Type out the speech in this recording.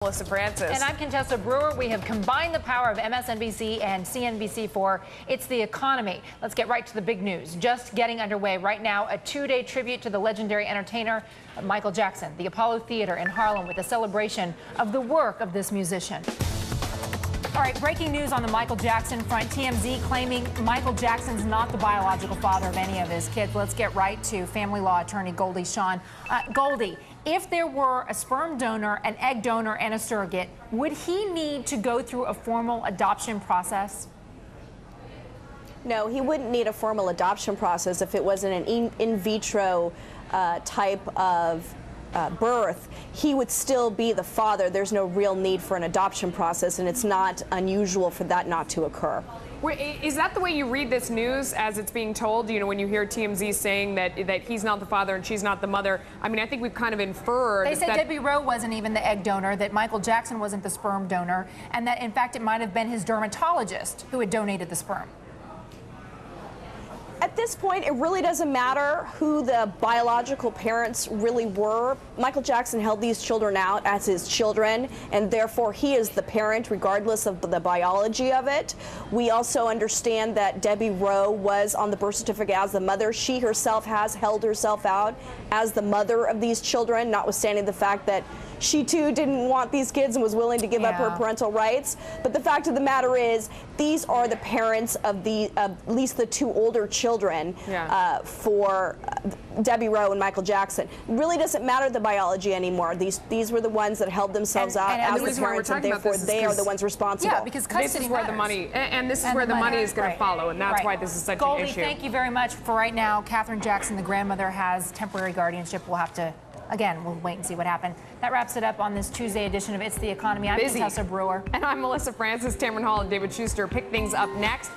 Melissa Francis. And I'm Contessa Brewer. We have combined the power of MSNBC and CNBC for It's the Economy. Let's get right to the big news. Just getting underway right now, a two-day tribute to the legendary entertainer Michael Jackson, the Apollo Theater in Harlem, with a celebration of the work of this musician. All right, breaking news on the Michael Jackson front. TMZ claiming Michael Jackson's not the biological father of any of his kids. Let's get right to family law attorney GoldieSchon. Goldie, if there were a sperm donor, an egg donor, and a surrogate, would he need to go through a formal adoption process? No, he wouldn't need a formal adoption process if it wasn't an in vitro type of birth. He would still be the father. There's no real need for an adoption process, and it's not unusual for that not to occur. Is that the way you read this news as it's being told? You know, when you hear TMZ saying that he's not the father and she's not the mother, I mean, I think we've kind of inferred They said that Debbie Rowe wasn't even the egg donor, that Michael Jackson wasn't the sperm donor, and that, in fact, it might have been his dermatologist who had donated the sperm. At this point, it really doesn't matter who the biological parents really were. Michael Jackson held these children out as his children, and therefore he is the parent regardless of the biology of it. We also understand that Debbie Rowe was on the birth certificate as the mother. She herself has held herself out as the mother of these children, notwithstanding the fact that she too didn't want these kids and was willing to give up her parental rights. But the fact of the matter is, these are the parents of at least the two older children for Debbie Rowe and Michael Jackson. It really doesn't matter the biology anymore. These were the ones that held themselves out as the parents, and therefore they are the ones responsible. Yeah, because custody this is where matters. the money, and this is where the money is going to follow, and that's why this is such Goldie, an issue. thank you very much. For right now, Catherine Jackson, the grandmother, has temporary guardianship. We'll have to, again, we'll wait and see what happens. That wraps it up on this Tuesday edition of It's the Economy. I'm Contessa Brewer. And I'm Melissa Francis. Tamron Hall and David Schuster pick things up next.